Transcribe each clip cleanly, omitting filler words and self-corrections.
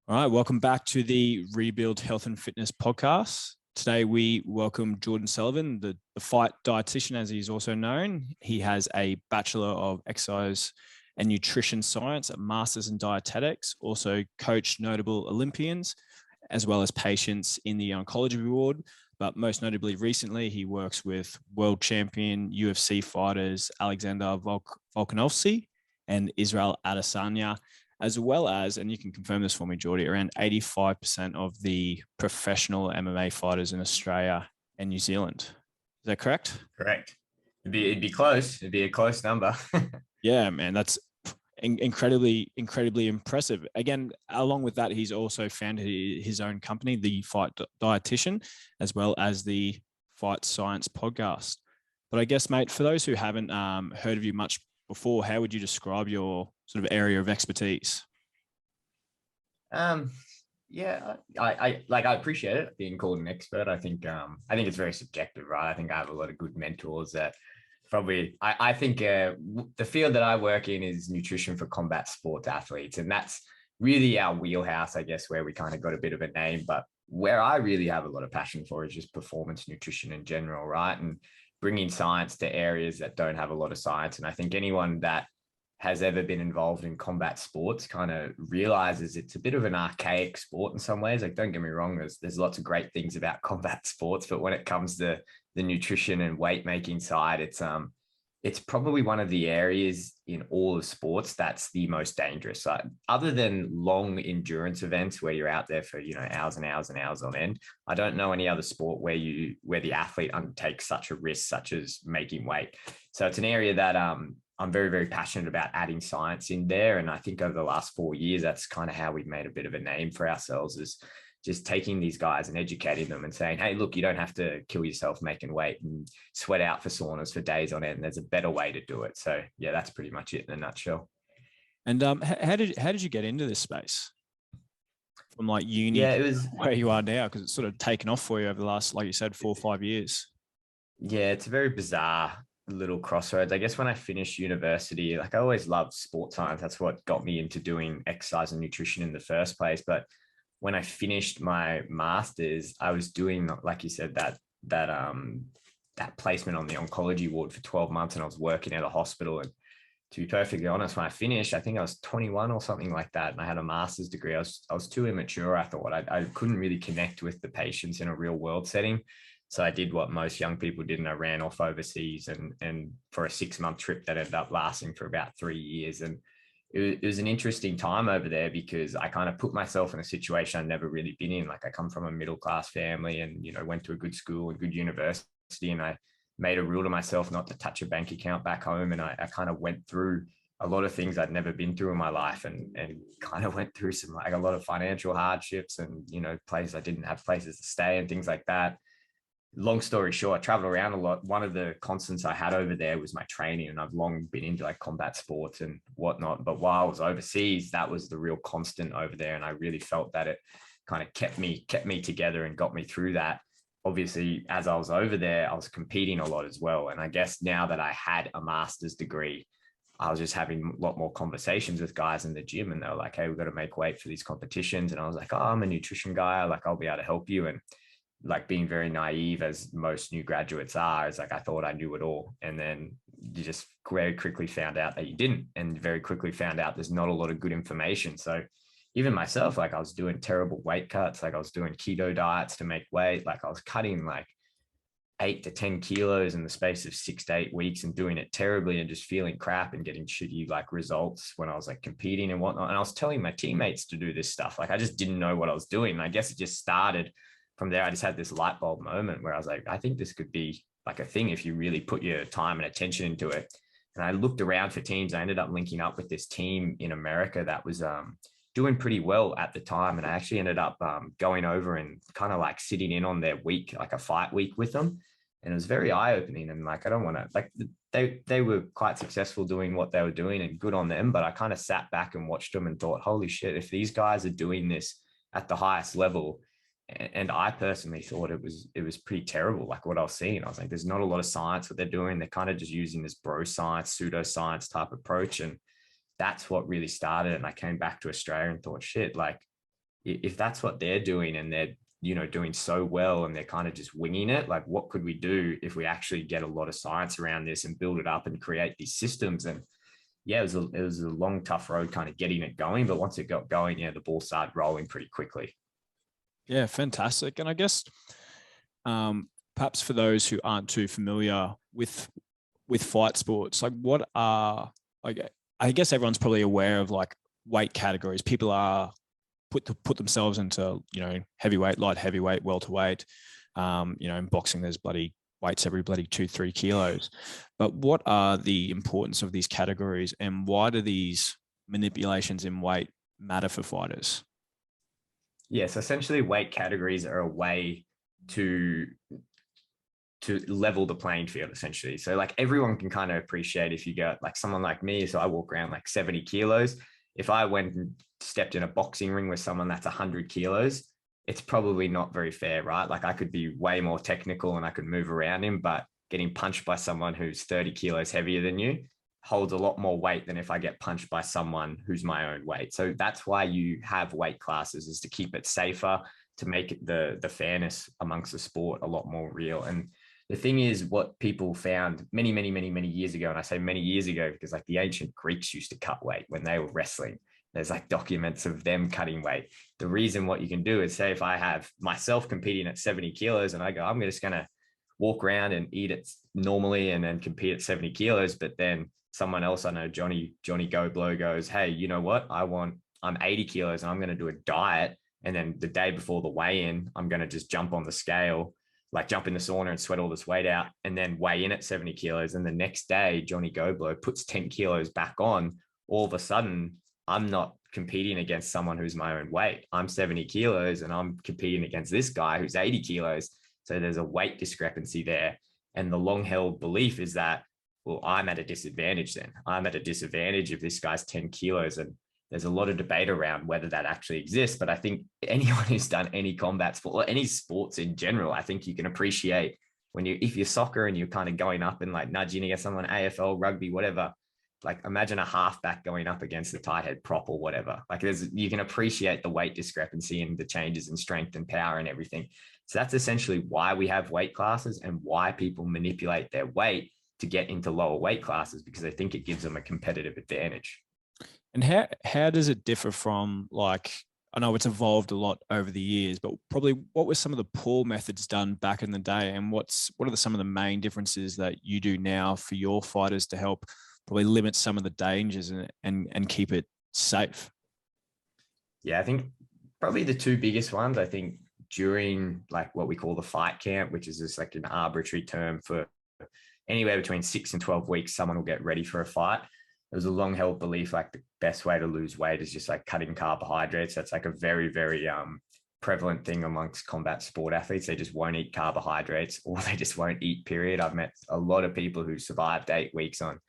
All right, welcome back to the Rebuild Health and Fitness podcast. Today we welcome Jordan Sullivan, the fight dietitian, as he's also known. He has a Bachelor of Exercise and Nutrition Science, a Master's in Dietetics, also coached notable Olympians, as well as patients in the oncology ward. But most notably recently, he works with world champion UFC fighters Alexander Volkanovski and Israel Adesanya, as well as, and you can confirm this for me, Geordie, around 85% of the professional MMA fighters in Australia and New Zealand. Is that correct? Correct. It'd be close. It'd be a close number. Yeah, man, that's incredibly impressive. Again, along with that, he's also founded his own company, the Fight Dietitian, as well as the Fight Science podcast. But I guess, mate, for those who haven't heard of you much before, how would you describe your sort of area of expertise? Yeah, I appreciate it being called an expert. I think it's very subjective, right? I think I have a lot of good mentors that probably, I think the field that I work in is nutrition for combat sports athletes. And that's really our wheelhouse, I guess, where we kind of got a bit of a name. But where I really have a lot of passion for is just performance nutrition in general, right? And bringing science to areas that don't have a lot of science. And I think anyone that has ever been involved in combat sports kind of realizes it's a bit of an archaic sport in some ways. Like, don't get me wrong, there's lots of great things about combat sports, but when it comes to the nutrition and weight making side, it's probably one of the areas in all of sports that's the most dangerous. Other than long endurance events where you're out there for, hours and hours and hours on end, I don't know any other sport where the athlete undertakes such a risk, such as making weight. So it's an area that I'm very, very passionate about adding science in there. And I think over the last 4 years, that's kind of how we've made a bit of a name for ourselves, is just taking these guys and educating them and saying, hey, look, you don't have to kill yourself making weight and sweat out for saunas for days on end. There's a better way to do it. So yeah, that's pretty much it in a nutshell. And how did you get into this space from like uni? Yeah, it was where you are now, because it's sort of taken off for you over the last, like you said, 4 or 5 years. Yeah, it's a very bizarre little crossroads. I guess when I finished university, like I always loved sports science. That's what got me into doing exercise and nutrition in the first place. But when I finished my master's, I was doing, like you said, that placement on the oncology ward for 12 months, and I was working at a hospital. And to be perfectly honest, when I finished, I think I was 21 or something like that, and I had a master's degree. I was too immature. I thought I couldn't really connect with the patients in a real world setting. So I did what most young people did, and I ran off overseas and for a 6-month trip that ended up lasting for about 3 years. And it was an interesting time over there because I kind of put myself in a situation I'd never really been in. Like, I come from a middle-class family and, went to a good school and good university, and I made a rule to myself not to touch a bank account back home. And I kind of went through a lot of things I'd never been through in my life, and kind of went through a lot of financial hardships and, places I didn't have places to stay and things like that. Long story short, I traveled around a lot. One of the constants I had over there was my training, and I've long been into like combat sports and whatnot. But while I was overseas, that was the real constant over there. And I really felt that it kind of kept me together and got me through that. Obviously, as I was over there, I was competing a lot as well. And I guess now that I had a master's degree, I was just having a lot more conversations with guys in the gym, and they were like, hey, we've got to make weight for these competitions. And I was like, oh, I'm a nutrition guy. Like, I'll be able to help you. And like, being very naive, as most new graduates are, is like, I thought I knew it all. And then you just very quickly found out that you didn't, and very quickly found out there's not a lot of good information. So even myself, like, I was doing terrible weight cuts. Like, I was doing keto diets to make weight. Like, I was cutting like 8 to 10 kilos in the space of 6 to 8 weeks and doing it terribly and just feeling crap and getting shitty like results when I was like competing and whatnot. And I was telling my teammates to do this stuff. Like, I just didn't know what I was doing. And I guess it just started from there. I just had this light bulb moment where I was like, I think this could be like a thing if you really put your time and attention into it. And I looked around for teams. I ended up linking up with this team in America that was doing pretty well at the time. And I actually ended up going over and kind of like sitting in on their week, like a fight week with them. And it was very eye-opening. And like, I don't want to, like, they were quite successful doing what they were doing, and good on them. But I kind of sat back and watched them and thought, holy shit, if these guys are doing this at the highest level, and I personally thought it was pretty terrible, like what I was seeing. I was like, there's not a lot of science what they're doing. They're kind of just using this bro science, pseudoscience type approach. And that's what really started. And I came back to Australia and thought, shit, like, if that's what they're doing and they're, doing so well and they're kind of just winging it, like what could we do if we actually get a lot of science around this and build it up and create these systems? And yeah, it was a long, tough road kind of getting it going. But once it got going, yeah, the ball started rolling pretty quickly. Yeah, fantastic. And I guess perhaps for those who aren't too familiar with fight sports, like what are, like, I guess everyone's probably aware of like weight categories. People are put themselves into, heavyweight, light heavyweight, welterweight. In boxing, there's bloody weights every bloody 2-3 kilos. But what are the importance of these categories, and why do these manipulations in weight matter for fighters? Yes, essentially weight categories are a way to level the playing field, essentially. So like everyone can kind of appreciate, if you got like someone like me, so I walk around like 70 kilos. If I went and stepped in a boxing ring with someone that's 100 kilos, it's probably not very fair, right? Like I could be way more technical and I could move around him, but getting punched by someone who's 30 kilos heavier than you holds a lot more weight than if I get punched by someone who's my own weight. So that's why you have weight classes, is to keep it safer, to make it the fairness amongst the sport a lot more real. And the thing is, what people found many, many, many, many years ago, and I say many years ago because like the ancient Greeks used to cut weight when they were wrestling. There's like documents of them cutting weight. The reason what you can do is, say if I have myself competing at 70 kilos and I go, I'm just going to walk around and eat it normally and then compete at 70 kilos. But then someone else, I know Johnny Go Blow goes, hey, you know what? I'm 80 kilos and I'm going to do a diet. And then the day before the weigh-in, I'm going to just jump on the scale, like jump in the sauna and sweat all this weight out and then weigh in at 70 kilos. And the next day, Johnny Go Blow puts 10 kilos back on. All of a sudden, I'm not competing against someone who's my own weight. I'm 70 kilos and I'm competing against this guy who's 80 kilos. So there's a weight discrepancy there. And the long held belief is that, well, I'm at a disadvantage then. I'm at a disadvantage if this guy's 10 kilos. And there's a lot of debate around whether that actually exists. But I think anyone who's done any combat sport or any sports in general, I think you can appreciate if you're soccer and you're kind of going up and like nudging against someone, AFL, rugby, whatever, like imagine a halfback going up against a tight head prop or whatever. Like you can appreciate the weight discrepancy and the changes in strength and power and everything. So that's essentially why we have weight classes and why people manipulate their weight to get into lower weight classes, because I think it gives them a competitive advantage. And how does it differ from, like, I know it's evolved a lot over the years, but probably what were some of the poor methods done back in the day, and what are some of the main differences that you do now for your fighters to help probably limit some of the dangers and keep it safe? Yeah, I think probably the two biggest ones, I think during like what we call the fight camp, which is just like an arbitrary term for anywhere between 6 and 12 weeks, someone will get ready for a fight. There was a long held belief like the best way to lose weight is just like cutting carbohydrates. That's like a very, very prevalent thing amongst combat sport athletes. They just won't eat carbohydrates, or they just won't eat, period. I've met a lot of people who survived 8 weeks on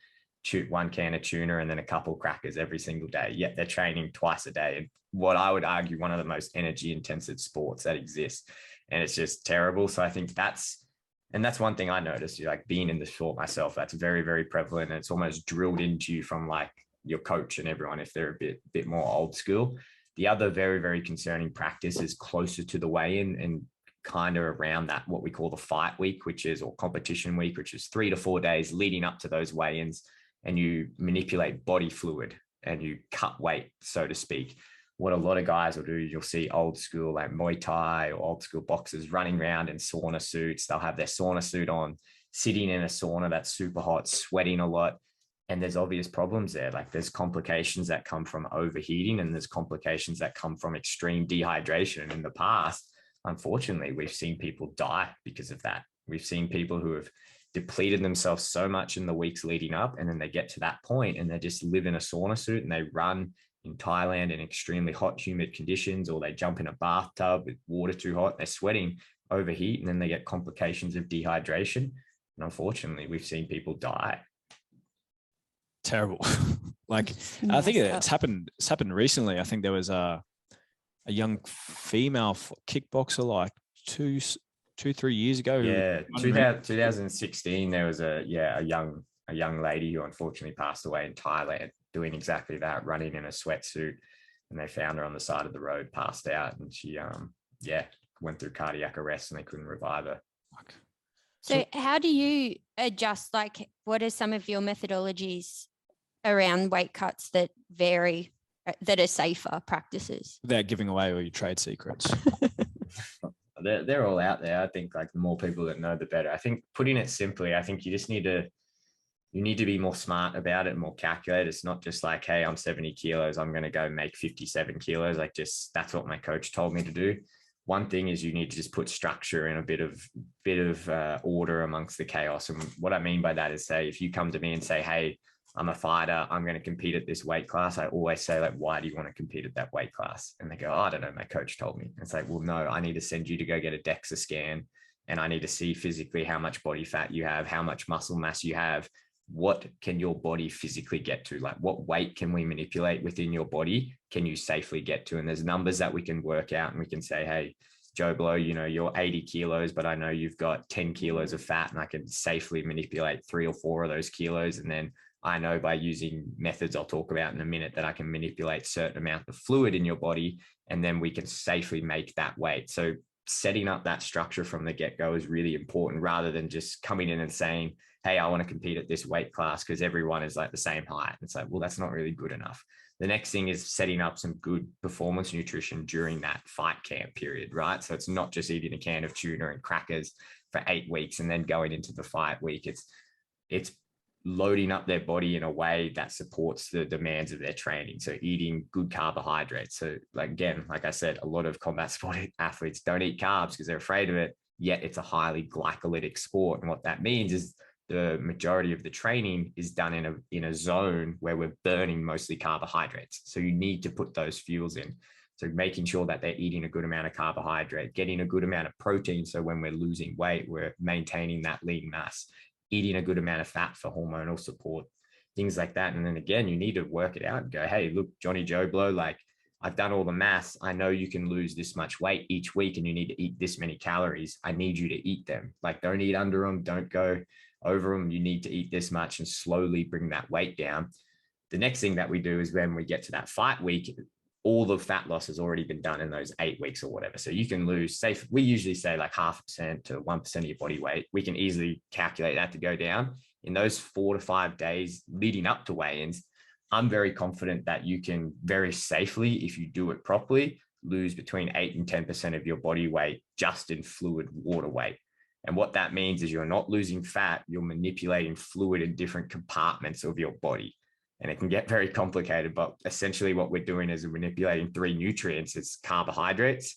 one can of tuna and then a couple of crackers every single day, yet they're training twice a day. And what I would argue, one of the most energy intensive sports that exists. And it's just terrible. So I think that's one thing I noticed, like being in the sport myself, that's very, very prevalent. And it's almost drilled into you from like your coach and everyone, if they're a bit more old school. The other very, very concerning practice is closer to the weigh-in and kind of around that, what we call the fight week, or competition week, which is 3 to 4 days leading up to those weigh-ins. And you manipulate body fluid and you cut weight, so to speak. What a lot of guys will do, you'll see old school like Muay Thai or old school boxers running around in sauna suits. They'll have their sauna suit on, sitting in a sauna that's super hot, sweating a lot. And there's obvious problems there. Like there's complications that come from overheating, and there's complications that come from extreme dehydration. And in the past, unfortunately, we've seen people die because of that. We've seen people who have depleted themselves so much in the weeks leading up, and then they get to that point and they just live in a sauna suit and they run in Thailand in extremely hot, humid conditions, or they jump in a bathtub with water too hot, they're sweating, overheat, and then they get complications of dehydration. And unfortunately, we've seen people die. Terrible. Like, I think it's happened recently. I think there was a young female kickboxer like 2-3 years ago. Yeah, 2016, there was a young lady who unfortunately passed away in Thailand doing exactly that, running in a sweatsuit. and they found her on the side of the road, passed out, and she, went through cardiac arrest and they couldn't revive her. So how do you adjust? Like, what are some of your methodologies around weight cuts that vary, that are safer practices? Without giving away all your trade secrets. They're all out there. I think like the more people that know, the better. I think putting it simply, I think you just need to be more smart about it, more calculated. It's not just like, hey, I'm 70 kilos, I'm going to go make 57 kilos. Like, just, that's what my coach told me to do. One thing is you need to just put structure and a bit of order amongst the chaos. And what I mean by that is, say, if you come to me and say, hey, I'm a fighter, I'm going to compete at this weight class, I always say, like, why do you want to compete at that weight class? And they go, oh, I don't know, my coach told me. And it's like, well, no, I need to send you to go get a DEXA scan, and I need to see physically how much body fat you have, how much muscle mass you have. What can your body physically get to? Like, what weight can we manipulate within your body? Can you safely get to? And there's numbers that we can work out, and we can say, hey, Joe Blow, you're 80 kilos, but I know you've got 10 kilos of fat, and I can safely manipulate 3 or 4 of those kilos. And then I know by using methods I'll talk about in a minute that I can manipulate a certain amount of fluid in your body, and then we can safely make that weight. So setting up that structure from the get-go is really important, rather than just coming in and saying, hey, I want to compete at this weight class because everyone is like the same height. It's like, well, that's not really good enough. The next thing is setting up some good performance nutrition during that fight camp period, right? So it's not just eating a can of tuna and crackers for 8 weeks and then going into the fight week. It's loading up their body in a way that supports the demands of their training. So eating good carbohydrates. So like, again, like I said, a lot of combat sport athletes don't eat carbs because they're afraid of it, yet it's a highly glycolytic sport. And what that means is the majority of the training is done in a zone where we're burning mostly carbohydrates. So you need to put those fuels in. So making sure that they're eating a good amount of carbohydrate, getting a good amount of protein. So when we're losing weight, we're maintaining that lean mass, eating a good amount of fat for hormonal support, things like that. And then again, you need to work it out and go, hey, look, Johnny Joe Blow, like, I've done all the maths. I know you can lose this much weight each week and you need to eat this many calories. I need you to eat them. Like, don't eat under them. Don't go over them. You need to eat this much and slowly bring that weight down. The next thing that we do is when we get to that fight week, all the fat loss has already been done in those 8 weeks or whatever. So you can lose, say, we usually say like 0.5% to 1% of your body weight. We can easily calculate that to go down in those 4 to 5 days leading up to weigh-ins. I'm very confident that you can very safely, if you do it properly, lose between 8 and 10% of your body weight just in fluid water weight. And what that means is you're not losing fat, you're manipulating fluid in different compartments of your body. And it can get very complicated, but essentially what we're doing is we're manipulating 3 nutrients. It's carbohydrates,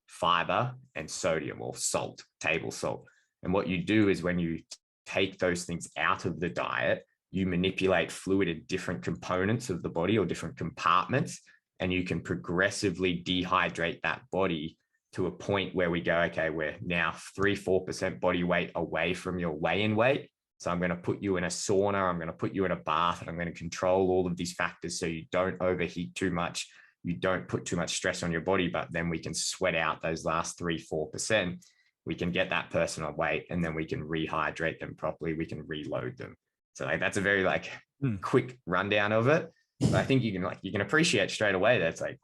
fiber, and sodium, or salt, table salt. And what you do is when you take those things out of the diet, you manipulate fluid in different components of the body or different compartments, and you can progressively dehydrate that body to a point where we go, okay, we're now 3-4% body weight away from your weigh-in weight. So I'm going to put you in a sauna, I'm going to put you in a bath, and I'm going to control all of these factors so you don't overheat too much, you don't put too much stress on your body, but then we can sweat out those last 3-4%. We can get that person on weight, and then we can rehydrate them properly. We can reload them. So like, that's a very quick rundown of it. But I think you can appreciate straight away that it's like,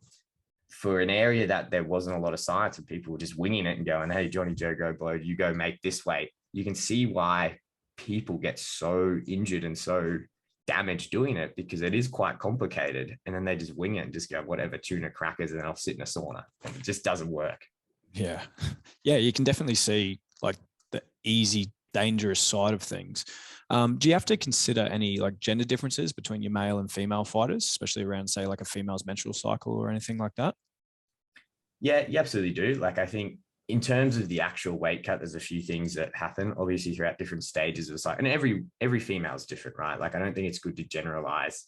for an area that there wasn't a lot of science and people were just winging it and going, hey, Johnny Joe Go Blow, you go make this weight. You can see why people get so injured and so damaged doing it, because it is quite complicated. And then they just wing it and just go, whatever, tuna crackers, and then I'll sit in a sauna. And it just doesn't work. Yeah. Yeah. You can definitely see like the easy, dangerous side of things. Do you have to consider any like gender differences between your male and female fighters, especially around, say, like a female's menstrual cycle or anything like that? Yeah, you absolutely do. Like, I think in terms of the actual weight cut, there's a few things that happen, obviously, throughout different stages of the cycle. And every female is different, right? Like, I don't think it's good to generalize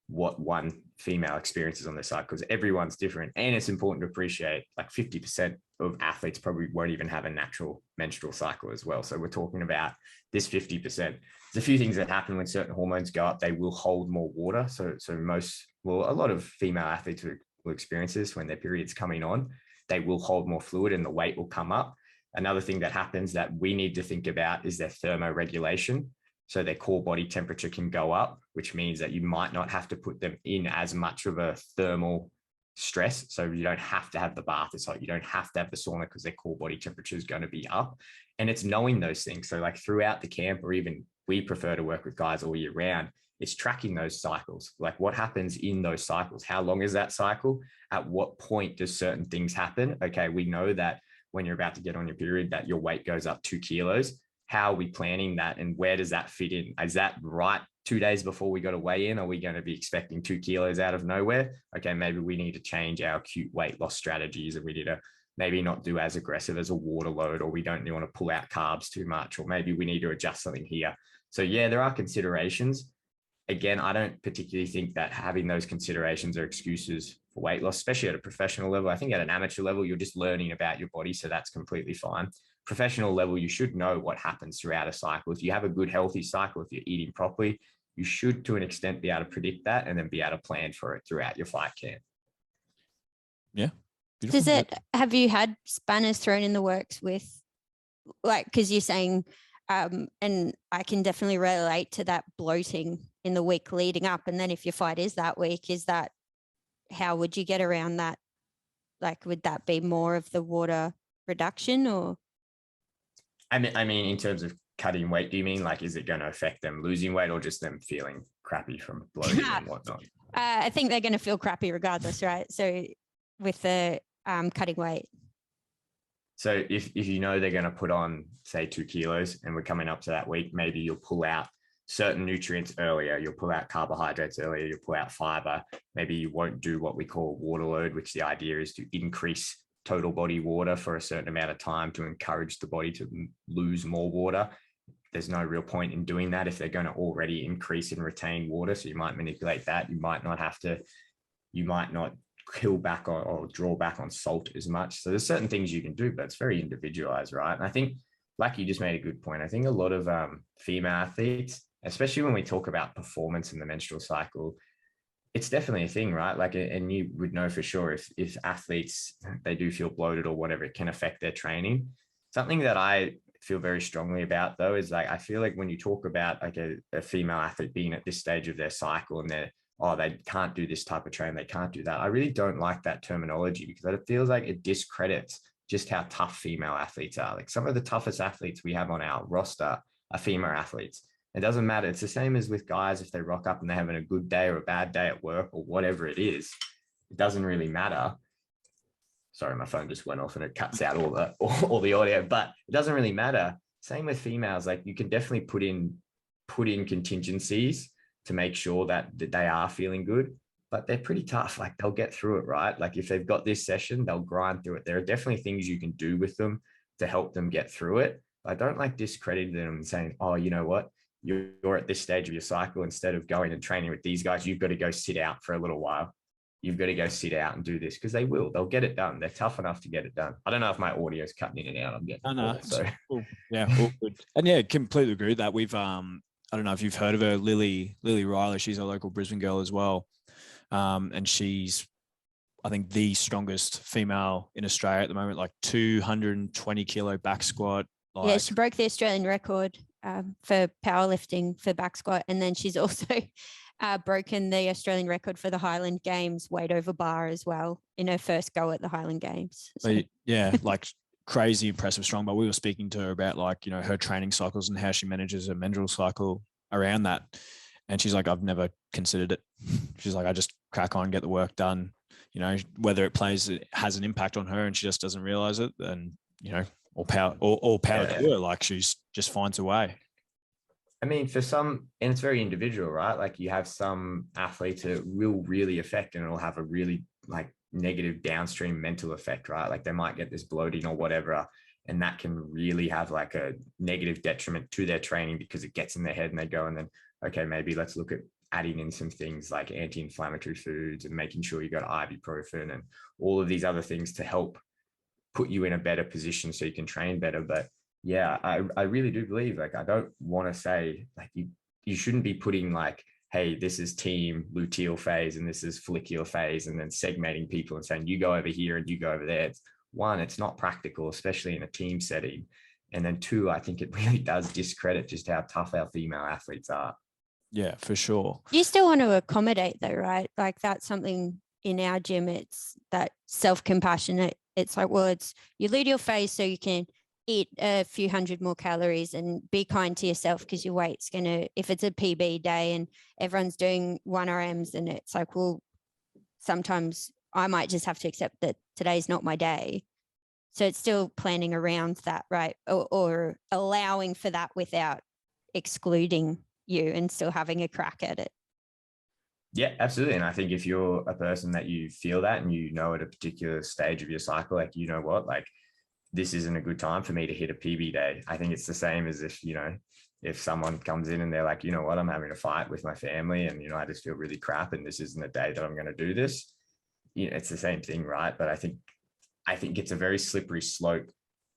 what one female experiences on their cycle, because everyone's different. And it's important to appreciate like 50% of athletes probably won't even have a natural menstrual cycle as well. So we're talking about this 50%. There's a few things that happen when certain hormones go up. They will hold more water. So a lot of female athletes will experience this when their period's coming on. They will hold more fluid and the weight will come up. Another thing that happens that we need to think about is their thermoregulation. So their core body temperature can go up, which means that you might not have to put them in as much of a thermal stress. So you don't have to have the bath. It's like you don't have to have the sauna because their core body temperature is going to be up. And it's knowing those things. So like throughout the camp, or even we prefer to work with guys all year round, it's tracking those cycles. Like what happens in those cycles? How long is that cycle? At what point does certain things happen? Okay, we know that when you're about to get on your period, that your weight goes up 2 kilos. How are we planning that? And where does that fit in? Is that right 2 days before we got to weigh in? Are we going to be expecting 2 kilos out of nowhere? Okay, maybe we need to change our acute weight loss strategies, and we need to maybe not do as aggressive as a water load, or we don't want to pull out carbs too much, or maybe we need to adjust something here. So yeah, there are considerations. Again, I don't particularly think that having those considerations are excuses for weight loss, especially at a professional level. I think at an amateur level, you're just learning about your body, so that's completely fine. Professional level, you should know what happens throughout a cycle. If you have a good, healthy cycle, if you're eating properly, you should, to an extent, be able to predict that and then be able to plan for it throughout your fight camp. Yeah. Beautiful. Have you had spanners thrown in the works with, like, because you're saying, and I can definitely relate to that bloating in the week leading up. And then if your fight is that week, how would you get around that? Like, would that be more of the water reduction, or? I mean, in terms of cutting weight, do you mean like, is it going to affect them losing weight, or just them feeling crappy from bloating and whatnot? I think they're going to feel crappy regardless, right? So with the cutting weight. So if you know they're going to put on, say, 2 kilos, and we're coming up to that week, maybe you'll pull out certain nutrients earlier. You'll pull out carbohydrates earlier. You'll pull out fiber. Maybe you won't do what we call water load, which the idea is to increase total body water for a certain amount of time to encourage the body to lose more water. There's no real point in doing that if they're going to already increase and retain water. So you might manipulate that. You might not kill back or draw back on salt as much. So there's certain things you can do, but it's very individualized, right? And I think, like you just made a good point, I think a lot of female athletes, especially when we talk about performance in the menstrual cycle, it's definitely a thing, right? Like, and you would know for sure if athletes, they do feel bloated or whatever, it can affect their training. Something that I feel very strongly about, though, is like, I feel like when you talk about like a female athlete being at this stage of their cycle and they can't do this type of training, they can't do that. I really don't like that terminology, because it feels like it discredits just how tough female athletes are. Like, some of the toughest athletes we have on our roster are female athletes. It doesn't matter. It's the same as with guys. If they rock up and they're having a good day or a bad day at work or whatever it is, it doesn't really matter. Sorry, my phone just went off and it cuts out all the audio, but it doesn't really matter. Same with females. Like, you can definitely put in contingencies to make sure that they are feeling good, but they're pretty tough. Like, they'll get through it, right? Like, if they've got this session, they'll grind through it. There are definitely things you can do with them to help them get through it. But I don't like discrediting them and saying, oh, you know what? You're at this stage of your cycle. Instead of going and training with these guys, you've got to go sit out for a little while. You've got to go sit out and do this, because they'll get it done. They're tough enough to get it done. I don't know if my audio is cutting in and out. I'm getting cool. Yeah, all good. And yeah, completely agree with that. We've I don't know if you've heard of her, Lily Riley. She's a local Brisbane girl as well. And she's, I think, the strongest female in Australia at the moment, like 220 kilo back squat. Yeah, she broke the Australian record for powerlifting for back squat. And then she's also broken the Australian record for the Highland Games weight over bar as well in her first go at the Highland Games. So. Yeah, like crazy impressive strong. But we were speaking to her about, like, you know, her training cycles and how she manages her menstrual cycle around that. And she's like, I've never considered it. She's like, I just crack on, get the work done. You know, whether it has an impact on her and she just doesn't realize it, and, you know, all power to her. Like, she's just finds a way. I mean, for some, and it's very individual, right? Like, you have some athletes that will really affect, and it'll have a really like negative downstream mental effect, right? Like, they might get this bloating or whatever, and that can really have like a negative detriment to their training, because it gets in their head and they go, and then, okay, maybe let's look at adding in some things like anti-inflammatory foods and making sure you got ibuprofen and all of these other things to help put you in a better position so you can train better. But yeah, I really do believe, like, I don't want to say like you shouldn't be putting like, hey, this is team luteal phase and this is follicular phase, and then segmenting people and saying you go over here and you go over there. It's not practical, especially in a team setting. And then 2, I think it really does discredit just how tough our female athletes are. Yeah, for sure. You still want to accommodate though, right? Like, that's something in our gym, it's that self-compassionate. It's like, well, it's you lead your phase so you can eat a few hundred more calories and be kind to yourself, because your weight's going to, if it's a PB day and everyone's doing 1RMs, and it's like, well, sometimes I might just have to accept that today's not my day. So it's still planning around that, right? Or allowing for that without excluding you and still having a crack at it. Yeah, absolutely. And I think if you're a person that you feel that, and you know at a particular stage of your cycle, like, you know what, like, this isn't a good time for me to hit a PB day. I think it's the same as if, you know, if someone comes in and they're like, you know what, I'm having a fight with my family and, you know, I just feel really crap and this isn't a day that I'm going to do this. You know, it's the same thing, right? But I think it's a very slippery slope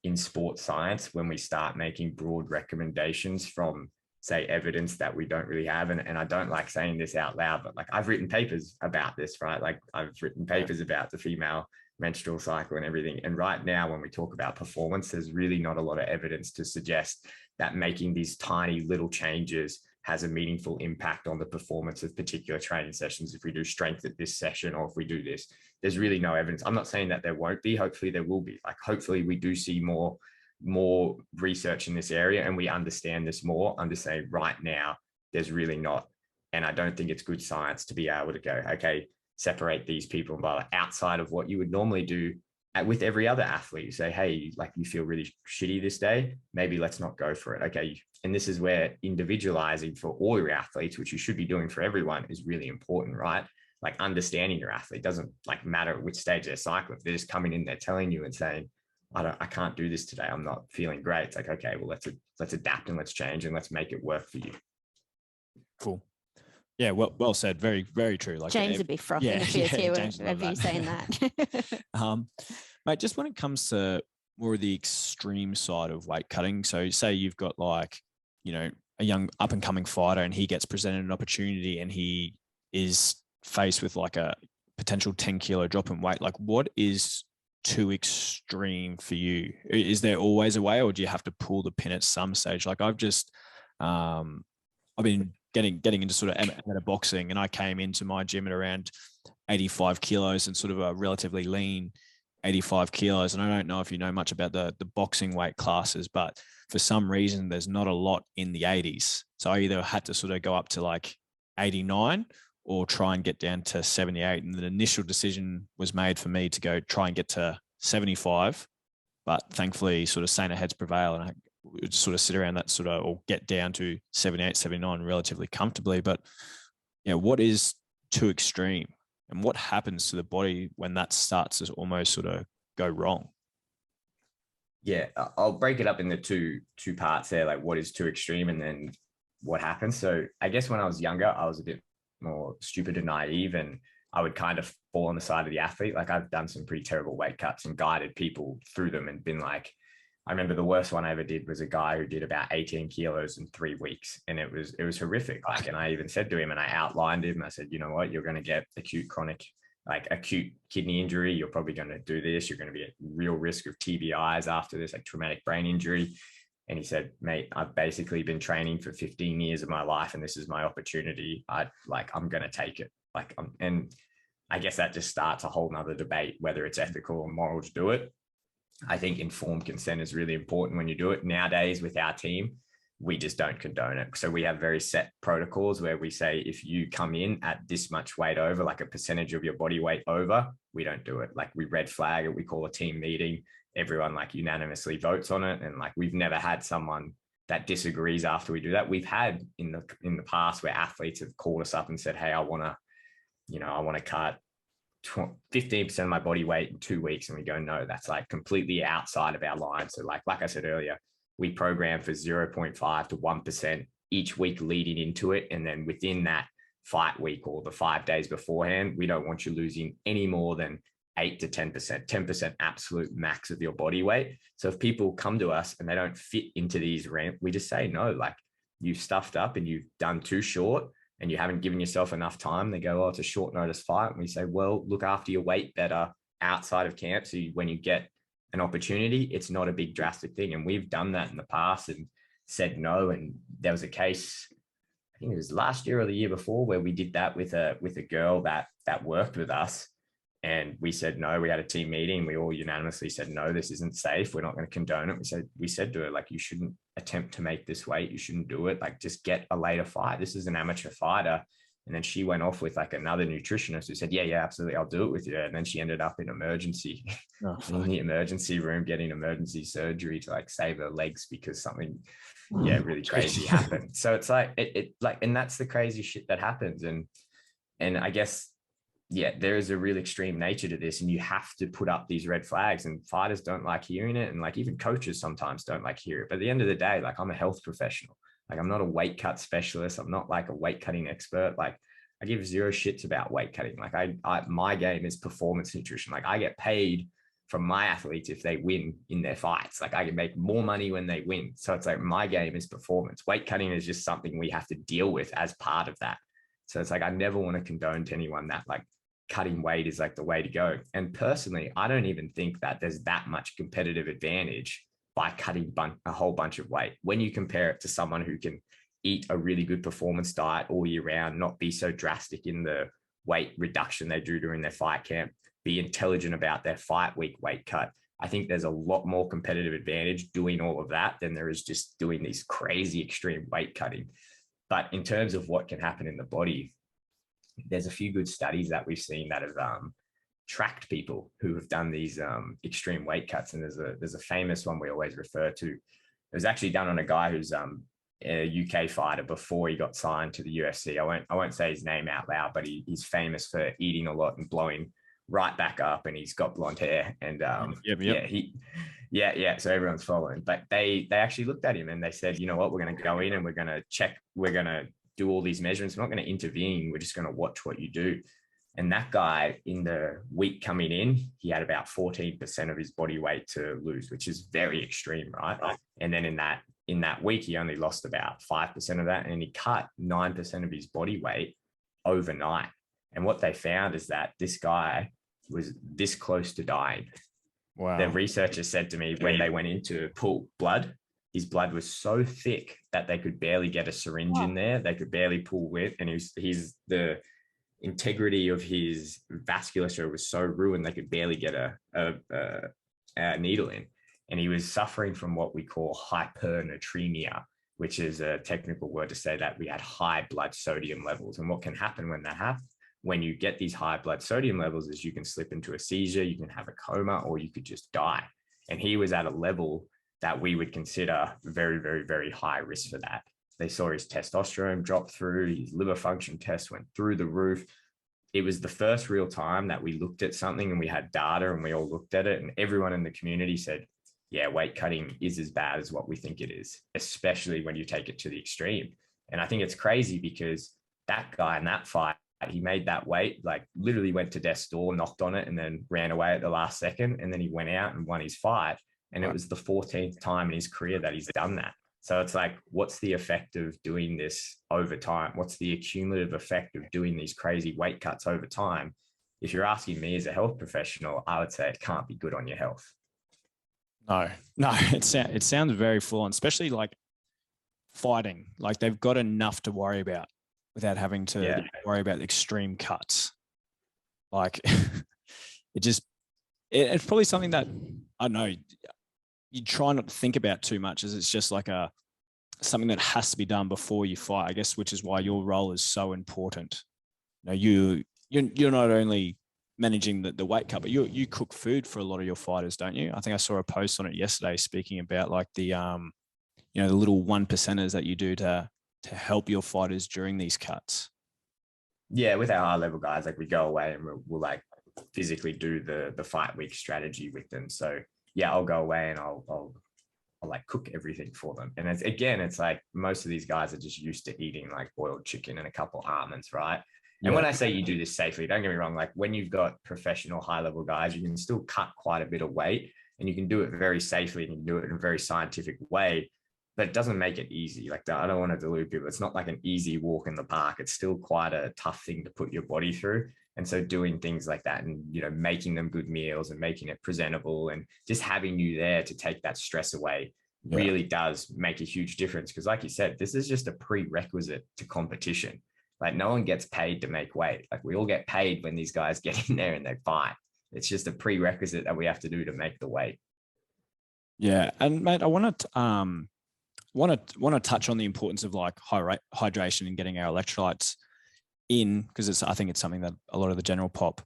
in sports science when we start making broad recommendations from, say, evidence that we don't really have. And I don't like saying this out loud, but like, I've written papers about this, right? Like, I've written papers about the female menstrual cycle and everything. And right now, when we talk about performance, there's really not a lot of evidence to suggest that making these tiny little changes has a meaningful impact on the performance of particular training sessions. If we do strength at this session, or if we do this, there's really no evidence. I'm not saying that there won't be. Hopefully there will be. Like, hopefully we do see more research in this area and we understand this more. I'm just saying right now, there's really not. And I don't think it's good science to be able to go, okay, separate these people by outside of what you would normally do with every other athlete. You say, hey, like, you feel really shitty this day, maybe let's not go for it. Okay. And this is where individualizing for all your athletes, which you should be doing for everyone, is really important, right? Like, understanding your athlete doesn't like matter at which stage they're cycling. If they're just coming in there telling you and saying, I can't do this today, I'm not feeling great. It's like, okay, well, let's adapt and let's change and let's make it work for you. Cool. Yeah, well said. Very, very true. Like, James would be frothing if he was here whenever you saying that. Mate, just when it comes to more of the extreme side of weight cutting, so say you've got, like, you know, a young up and coming fighter and he gets presented an opportunity and he is faced with like a potential 10-kilo drop in weight. Like, what is too extreme for you? Is there always a way, or do you have to pull the pin at some stage? Like, I've just, I've been getting into sort of amateur boxing, and I came into my gym at around 85 kilos and sort of a relatively lean 85 kilos. And I don't know if you know much about the boxing weight classes, but for some reason, there's not a lot in the 80s. So I either had to sort of go up to like 89 or try and get down to 78. And the initial decision was made for me to go try and get to 75. But thankfully, sort of saner heads prevail, and I would sort of sit around that sort of, or get down to 78, 79 relatively comfortably. But, you know, what is too extreme, and what happens to the body when that starts to almost sort of go wrong? Yeah, I'll break it up into two parts there, like what is too extreme and then what happens. So I guess when I was younger, I was a bit more stupid and naive, and I would kind of fall on the side of the athlete. Like, I've done some pretty terrible weight cuts and guided people through them and been like, I remember the worst one I ever did was a guy who did about 18 kilos in 3 weeks. And it was horrific. Like, and I even said to him, and I outlined him, I said, you know what, you're going to get acute kidney injury. You're probably going to do this. You're going to be at real risk of TBIs after this, like traumatic brain injury. And he said, mate, I've basically been training for 15 years of my life, and this is my opportunity. I'm going to take it. And I guess that just starts a whole nother debate, whether it's ethical or moral to do it. I think informed consent is really important when you do it. Nowadays with our team, we just don't condone it. So we have very set protocols where we say, if you come in at this much weight over, like a percentage of your body weight over, we don't do it. Like, we red flag it. We call a team meeting. Everyone like unanimously votes on it. And like, we've never had someone that disagrees after we do that. We've had in the past where athletes have called us up and said, hey, I want to cut 15% of my body weight in 2 weeks. And we go, no, that's like completely outside of our line. So like I said earlier, we program for 0.5 to 1% each week leading into it. And then within that fight week or the 5 days beforehand, we don't want you losing any more than 8 to 10% absolute max of your body weight. So if people come to us and they don't fit into these we just say, no, like, you've stuffed up and you've done too short and you haven't given yourself enough time. They go, oh, it's a short notice fight. And we say, well, look after your weight better outside of camp. So when you get an opportunity, it's not a big drastic thing. And we've done that in the past and said no. And there was a case, I think it was last year or the year before, where we did that with a girl that worked with us. And we said no. We had a team meeting. We all unanimously said no, this isn't safe. We're not going to condone it. We said to her, like, you shouldn't attempt to make this weight. You shouldn't do it. Like, just get a later fight. This is an amateur fighter. And then she went off with like another nutritionist who said, yeah, absolutely, I'll do it with you. And then she ended up in emergency, in the emergency room, getting emergency surgery to like save her legs because something, really crazy happened. So it's like, and that's the crazy shit that happens. And I guess, there is a really extreme nature to this, and you have to put up these red flags, and fighters don't like hearing it. And like even coaches sometimes don't like hear it. But at the end of the day, like, I'm a health professional. Like, I'm not a weight cut specialist. I'm not like a weight cutting expert. Like, I give zero shits about weight cutting. Like my game is performance nutrition. Like, I get paid from my athletes if they win in their fights. Like, I can make more money when they win. So it's like, my game is performance. Weight cutting is just something we have to deal with as part of that. So it's like, I never want to condone to anyone that like cutting weight is like the way to go. And personally, I don't even think that there's that much competitive advantage by cutting a whole bunch of weight when you compare it to someone who can eat a really good performance diet all year round, not be so drastic in the weight reduction they do during their fight camp, be intelligent about their fight week weight cut. I think there's a lot more competitive advantage doing all of that than there is just doing these crazy extreme weight cutting. But in terms of what can happen in the body, there's a few good studies that we've seen that have tracked people who have done these extreme weight cuts. And there's a famous one we always refer to. It was actually done on a guy who's a UK fighter before he got signed to the UFC. I won't say his name out loud, but he's famous for eating a lot and blowing right back up, and he's got blonde hair. And so everyone's following. But they actually looked at him and they said, you know what, we're going to go in and we're going to check, we're going to do all these measurements. We're not going to intervene. We're just going to watch what you do. And that guy, in the week coming in, he had about 14% of his body weight to lose, which is very extreme, right? And then in that week, he only lost about 5% of that, and he cut 9% of his body weight overnight. And what they found is that this guy was this close to dying. Wow. The researchers said to me when they went in to pull blood, his blood was so thick that they could barely get a syringe in there. They could barely pull with, and the integrity of his vasculature was so ruined they could barely get a needle in. And he was suffering from what we call hypernatremia, which is a technical word to say that we had high blood sodium levels. And what can happen when that happens, when you get these high blood sodium levels, is you can slip into a seizure, you can have a coma, or you could just die. And he was at a level that we would consider very, very, very high risk for that. They saw his testosterone drop through, his liver function test went through the roof. It was the first real time that we looked at something and we had data and we all looked at it, and everyone in the community said, yeah, weight cutting is as bad as what we think it is, especially when you take it to the extreme. And I think it's crazy because that guy in that fight, he made that weight, like literally went to death's door, knocked on it, and then ran away at the last second. And then he went out and won his fight. And it was the 14th time in his career that he's done that. So it's like, what's the effect of doing this over time? What's the accumulative effect of doing these crazy weight cuts over time? If you're asking me as a health professional, I would say it can't be good on your health. No, it sounds very full on, especially like fighting. Like they've got enough to worry about without having to worry about extreme cuts. Like it's probably something that, I don't know, you try not to think about too much, as it's just like something that has to be done before you fight, I guess, which is why your role is so important. You know, you're not only managing the weight cut, but you cook food for a lot of your fighters, don't you? I think I saw a post on it yesterday speaking about like the the little 1%ers that you do to help your fighters during these cuts. Yeah, with our high level guys, like we go away and we'll like physically do the fight week strategy with them. So yeah, I'll go away and I'll like cook everything for them. And it's like most of these guys are just used to eating like boiled chicken and a couple almonds, right? And when I say you do this safely, don't get me wrong, like when you've got professional high level guys, you can still cut quite a bit of weight and you can do it very safely and you can do it in a very scientific way, but it doesn't make it easy. Like I don't want to delude people. It's not like an easy walk in the park. It's still quite a tough thing to put your body through. And so doing things like that and, making them good meals and making it presentable and just having you there to take that stress away really does make a huge difference. Because like you said, this is just a prerequisite to competition. Like no one gets paid to make weight. Like we all get paid when these guys get in there and they fight. It's just a prerequisite that we have to do to make the weight. Yeah, and mate, I want to touch on the importance of like hydration and getting our electrolytes in, because I think it's something that a lot of the general pop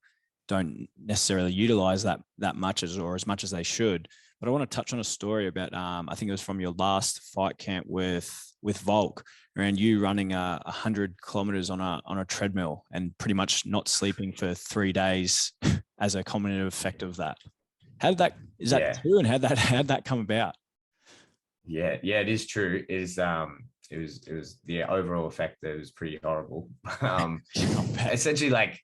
don't necessarily utilize that much as much as they should. But I want to touch on a story about I think it was from your last fight camp with Volk, around you running 100 kilometers on a treadmill and pretty much not sleeping for 3 days as a cumulative effect of that. Is that true, and how'd that come about? Yeah, it is true. It was the overall effect that was pretty horrible. Essentially, like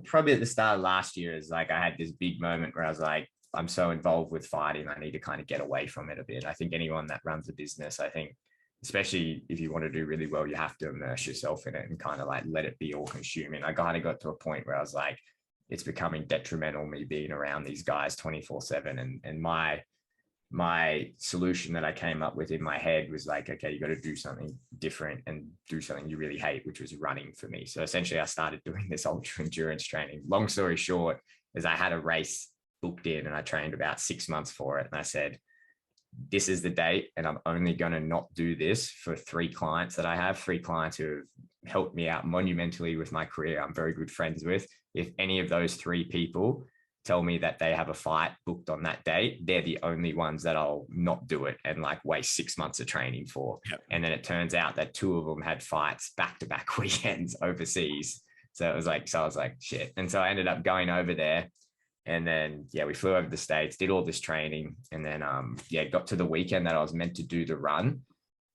probably at the start of last year, is like I had this big moment where I was like, I'm so involved with fighting, I need to kind of get away from it a bit. I think anyone that runs a business, I think, especially if you want to do really well, you have to immerse yourself in it and kind of like let it be all consuming. I kind of got to a point where I was like, it's becoming detrimental, me being around these guys 24/7. And my solution that I came up with in my head was like, okay, you got to do something different and do something you really hate, which was running for me. So essentially I started doing this ultra endurance training. Long story short is I had a race booked in and I trained about 6 months for it. And I said, this is the date, and I'm only going to not do this for 3 clients that I have, 3 clients who have helped me out monumentally with my career. I'm very good friends with. If any of those 3 people tell me that they have a fight booked on that date, they're the only ones that I'll not do it and like waste 6 months of training for. Yep. And then it turns out that 2 of them had fights back-to-back weekends overseas. So I was like, shit. And so I ended up going over there. And then, we flew over the States, did all this training. And then, got to the weekend that I was meant to do the run.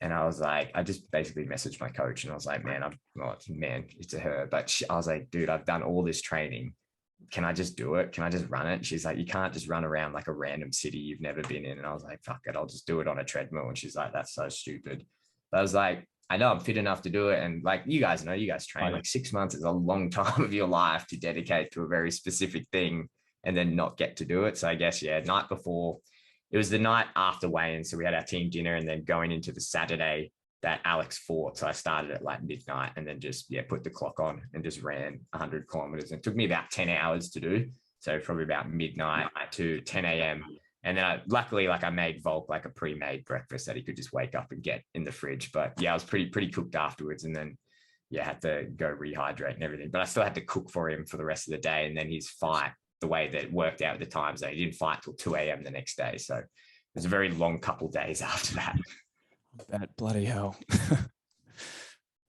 And I was like, I just basically messaged my coach and I was like, it's a her. But I was like, dude, I've done all this training. Can I just do it? Can I just run it? And she's like, you can't just run around like a random city you've never been in. And I was like, fuck it, I'll just do it on a treadmill. And she's like, that's so stupid. But I was like, I know I'm fit enough to do it. And like, you guys train, like 6 months is a long time of your life to dedicate to a very specific thing and then not get to do it. So I guess, night before, it was the night after weigh-in. So we had our team dinner and then going into the Saturday that Alex fought. So I started at like midnight and then just, put the clock on and just ran 100 kilometers. And it took me about 10 hours to do. So probably about midnight to 10 a.m. And then luckily, like I made Volk like a pre-made breakfast that he could just wake up and get in the fridge. But I was pretty cooked afterwards. And then, had to go rehydrate and everything. But I still had to cook for him for the rest of the day. And then his fight, the way that it worked out at the time zone, he didn't fight till 2 a.m. the next day. So it was a very long couple of days after that. That bloody hell.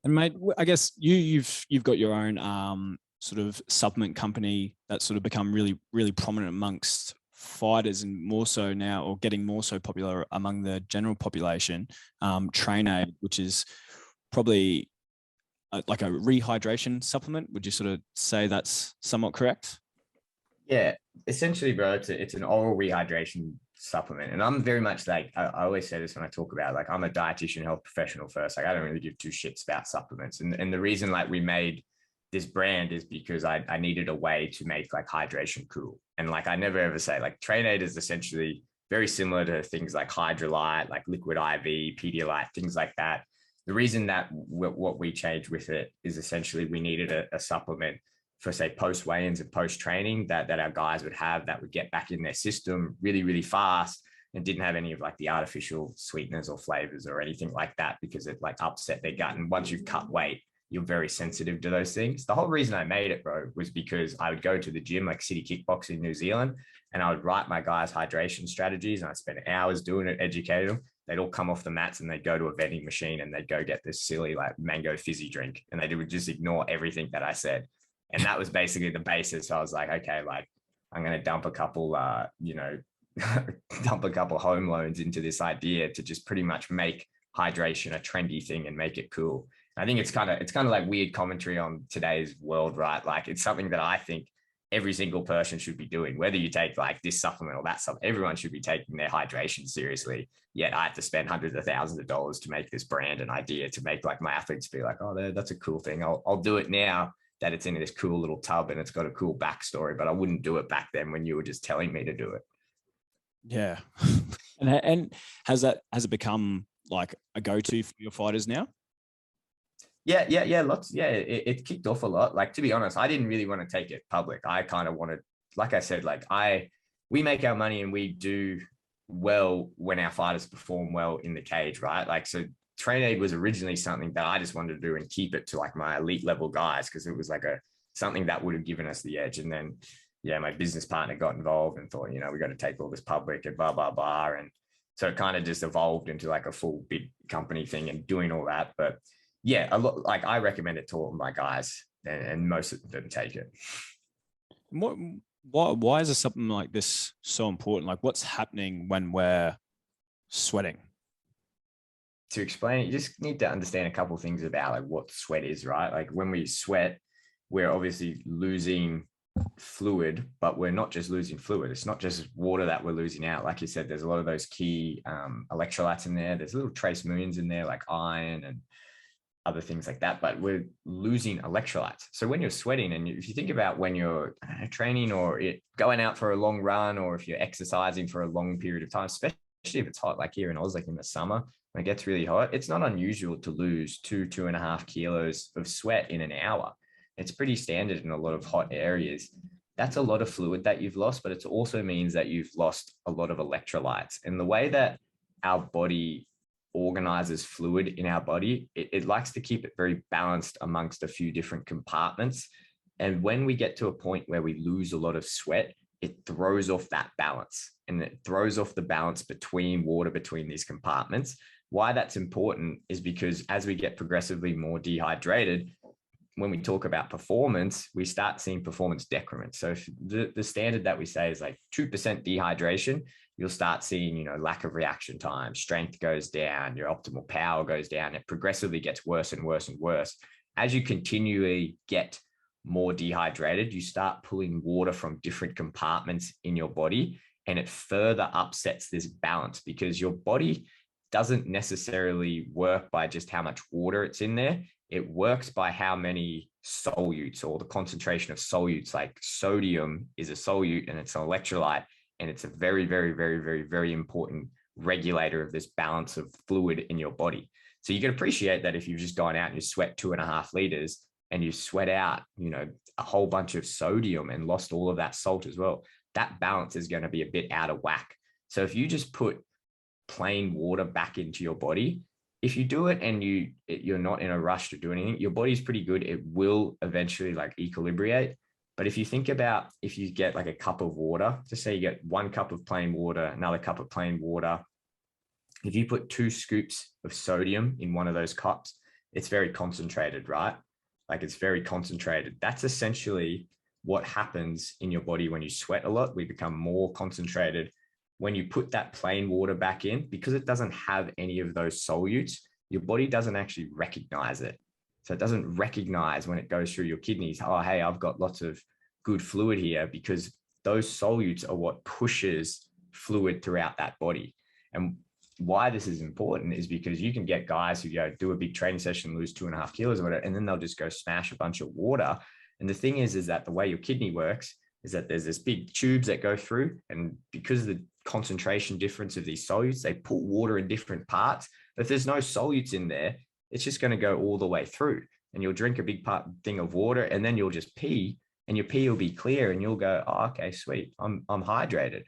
And mate, I guess you've got your own sort of supplement company that's sort of become really, really prominent amongst fighters, and more so now, or getting more so popular among the general population, Train Aid, which is probably like a rehydration supplement. Would you sort of say that's somewhat correct? Yeah, essentially, bro, it's an oral rehydration supplement. And I'm very much like, I always say this when I talk about, like, I'm a dietitian health professional first. Like, I don't really give 2 shits about supplements. And the reason like we made this brand is because I needed a way to make like hydration cool. And like, I never ever say, like, Train Aid is essentially very similar to things like Hydrolyte, like Liquid IV, Pedialyte, things like that. The reason that what we changed with it is essentially we needed a supplement for, say, post weigh-ins and post training that our guys would have, that would get back in their system really, really fast, and didn't have any of like the artificial sweeteners or flavors or anything like that, because it like upset their gut. And once you've cut weight, you're very sensitive to those things. The whole reason I made it, bro, was because I would go to the gym, like City Kickboxing in New Zealand, and I would write my guys' hydration strategies, and I'd spend hours doing it, educating them. They'd all come off the mats and they'd go to a vending machine and they'd go get this silly like mango fizzy drink, and they would just ignore everything that I said. And that was basically the basis. So I was like, okay, like I'm going to dump a couple, dump a couple home loans into this idea to just pretty much make hydration a trendy thing and make it cool. I think it's kind of like weird commentary on today's world, right? Like, it's something that I think every single person should be doing, whether you take like this supplement or that supplement. Everyone should be taking their hydration seriously. Yet I have to spend hundreds of thousands of dollars to make this brand an idea, to make like my athletes be like, oh, that's a cool thing. I'll do it now that it's in this cool little tub and it's got a cool backstory, but I wouldn't do it back then when you were just telling me to do it. Yeah. And has it become like a go-to for your fighters now? Yeah. Lots. Yeah, it kicked off a lot. Like, to be honest, I didn't really want to take it public. I kind of wanted, like I said, we make our money and we do well when our fighters perform well in the cage, right? Like, so train aid was originally something that I just wanted to do and keep it to like my elite level guys, because it was like something that would have given us the edge. And then, yeah, my business partner got involved and thought, we got to take all this public and blah, blah, blah. And so it kind of just evolved into like a full big company thing and doing all that. But yeah, a lot, like I recommend it to all my guys, and most of them take it. Why is something like this so important? Like, what's happening when we're sweating? To explain it, you just need to understand a couple of things about like what sweat is, right? Like, when we sweat, we're obviously losing fluid, but we're not just losing fluid. It's not just water that we're losing out. Like you said, there's a lot of those key electrolytes in there. There's little trace minerals in there, like iron and other things like that, but we're losing electrolytes. So when you're sweating, and if you think about when you're training or going out for a long run, or if you're exercising for a long period of time, especially if it's hot, like here in Oz, like in the summer, when it gets really hot, it's not unusual to lose 2.5 kilos of sweat in an hour. It's pretty standard in a lot of hot areas. That's a lot of fluid that you've lost, but it also means that you've lost a lot of electrolytes. And the way that our body organizes fluid in our body, it likes to keep it very balanced amongst a few different compartments. And when we get to a point where we lose a lot of sweat, it throws off that balance, and it throws off the balance between water between these compartments. Why that's important is because as we get progressively more dehydrated, when we talk about performance, we start seeing performance decrement. So if the standard that we say is like 2% dehydration, you'll start seeing, lack of reaction time, strength goes down, your optimal power goes down. It progressively gets worse and worse and worse. As you continually get more dehydrated, you start pulling water from different compartments in your body, and it further upsets this balance, because your body doesn't necessarily work by just how much water it's in there. It works by how many solutes, or the concentration of solutes. Like sodium is a solute and it's an electrolyte, and it's a very, very, very, very, very important regulator of this balance of fluid in your body. So you can appreciate that if you've just gone out and you sweat 2.5 liters and you sweat out, a whole bunch of sodium and lost all of that salt as well, that balance is going to be a bit out of whack. So if you just put plain water back into your body, if you do it and you're not in a rush to do anything, your body's pretty good. It will eventually like equilibrate. But if you think about, if you get like a cup of water, just say you get 1 cup of plain water, another cup of plain water. If you put 2 scoops of sodium in one of those cups, it's very concentrated, right? Like, it's very concentrated. That's essentially what happens in your body when you sweat a lot. We become more concentrated. When you put that plain water back in, because it doesn't have any of those solutes, your body doesn't actually recognize it. So it doesn't recognize when it goes through your kidneys, oh, hey, I've got lots of good fluid here, because those solutes are what pushes fluid throughout that body. And why this is important is because you can get guys who do a big training session, lose 2.5 kilos or whatever, and then they'll just go smash a bunch of water. And the thing is that the way your kidney works is that there's this big tubes that go through, and because of the concentration difference of these solutes, they put water in different parts. But if there's no solutes in there, it's just going to go all the way through, and you'll drink a big thing of water, and then you'll just pee, and your pee will be clear, and you'll go, oh, okay, sweet, I'm hydrated.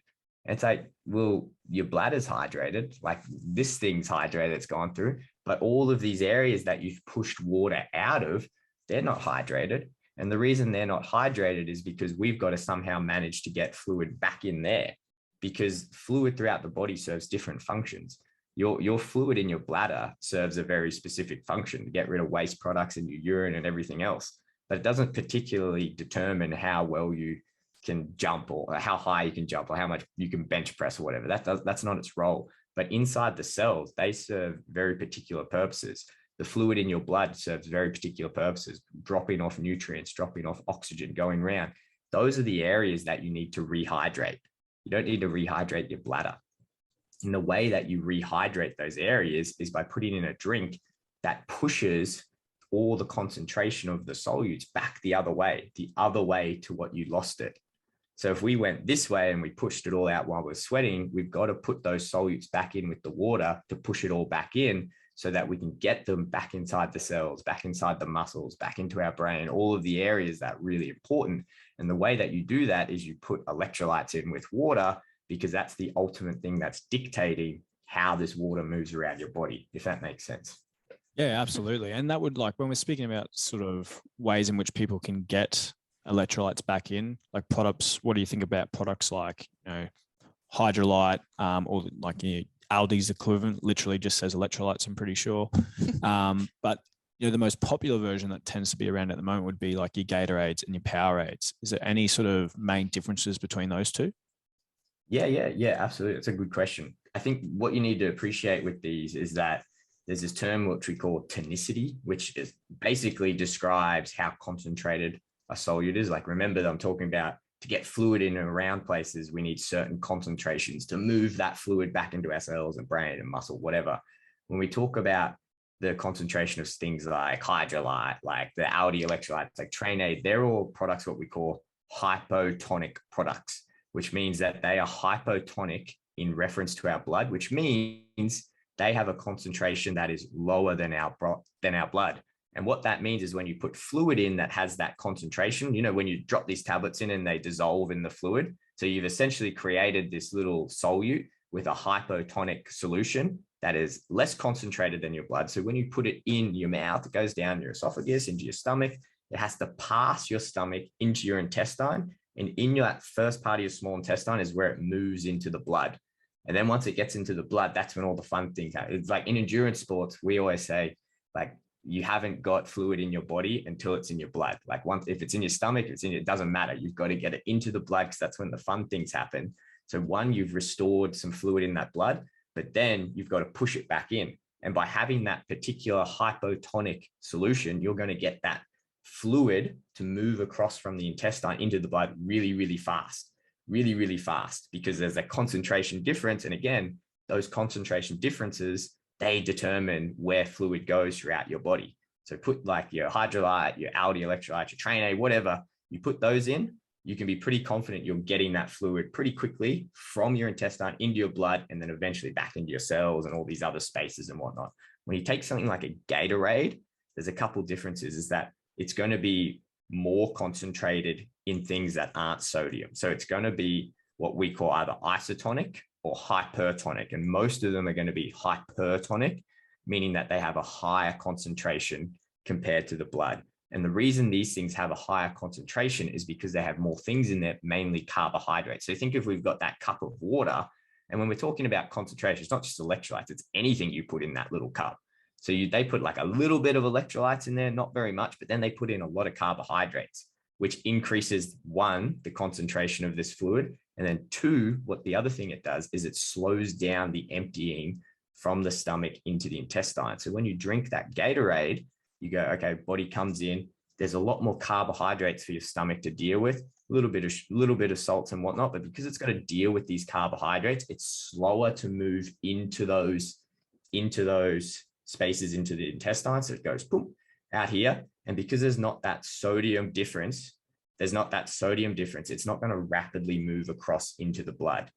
And it's like, well, your bladder's hydrated, like this thing's hydrated, it's gone through, but all of these areas that you've pushed water out of, they're not hydrated. And the reason they're not hydrated is because we've got to somehow manage to get fluid back in there, because fluid throughout the body serves different functions. Your fluid in your bladder serves a very specific function to get rid of waste products in your urine and everything else, but it doesn't particularly determine how well you can jump, or how high you can jump, or how much you can bench press or whatever. That's not its role. But inside the cells, they serve very particular purposes. The fluid in your blood serves very particular purposes, dropping off nutrients, dropping off oxygen, going around. Those are the areas that you need to rehydrate. You don't need to rehydrate your bladder. And the way that you rehydrate those areas is by putting in a drink that pushes all the concentration of the solutes back the other way to what you lost it. So if we went this way and we pushed it all out while we're sweating, we've got to put those solutes back in with the water to push it all back in, so that we can get them back inside the cells, back inside the muscles, back into our brain, all of the areas that are really important. And the way that you do that is you put electrolytes in with water, because that's the ultimate thing that's dictating how this water moves around your body, if that makes sense. Yeah, absolutely. And that would, like, when we're speaking about sort of ways in which people can get electrolytes back in, like products, what do you think about products like, Hydrolyte, or like Aldi's equivalent literally just says electrolytes, I'm pretty sure. But the most popular version that tends to be around at the moment would be like your Gatorades and your Powerades. Is there any sort of main differences between those two? Yeah, absolutely. It's a good question. I think what you need to appreciate with these is that there's this term which we call tonicity, which is basically describes how concentrated a solute is. Like, remember that I'm talking about, to get fluid in and around places, we need certain concentrations to move that fluid back into our cells and brain and muscle, whatever. When we talk about the concentration of things like Hydrolyte, like the Aldi electrolytes, like Train Aid, they're all products what we call hypotonic products, which means that they are hypotonic in reference to our blood, which means they have a concentration that is lower than our blood. And what that means is when you put fluid in that has that concentration, when you drop these tablets in and they dissolve in the fluid. So you've essentially created this little solute with a hypotonic solution that is less concentrated than your blood. So when you put it in your mouth, it goes down your esophagus, into your stomach. It has to pass your stomach into your intestine. And in that first part of your small intestine is where it moves into the blood. And then once it gets into the blood, that's when all the fun things happen. It's like in endurance sports, we always say, like, you haven't got fluid in your body until it's in your blood. Like, if it's in your stomach, it doesn't matter. You've got to get it into the blood, because that's when the fun things happen. So one, you've restored some fluid in that blood, but then you've got to push it back in. And by having that particular hypotonic solution, you're going to get that fluid to move across from the intestine into the blood really, really fast, because there's a concentration difference. And again, those concentration differences, they determine where fluid goes throughout your body. So put like your Hydrolyte, your Aldi electrolyte, your Train Aid, whatever, you put those in, you can be pretty confident you're getting that fluid pretty quickly from your intestine into your blood, and then eventually back into your cells and all these other spaces and whatnot. When you take something like a Gatorade, there's a couple of differences, is that it's going to be more concentrated in things that aren't sodium. So it's going to be what we call either isotonic or hypertonic. And most of them are going to be hypertonic, meaning that they have a higher concentration compared to the blood. And the reason these things have a higher concentration is because they have more things in there, mainly carbohydrates. So think if we've got that cup of water, and when we're talking about concentration, it's not just electrolytes, it's anything you put in that little cup. So they put like a little bit of electrolytes in there, not very much, but then they put in a lot of carbohydrates, which increases, one, the concentration of this fluid. And then two, what the other thing it does is it slows down the emptying from the stomach into the intestine. So when you drink that Gatorade, you go, okay, body comes in, there's a lot more carbohydrates for your stomach to deal with, a little bit of salts and whatnot, but because it's got to deal with these carbohydrates, it's slower to move into those spaces into the intestine. So it goes boom out here. And because there's not that sodium difference, it's not going to rapidly move across into the blood.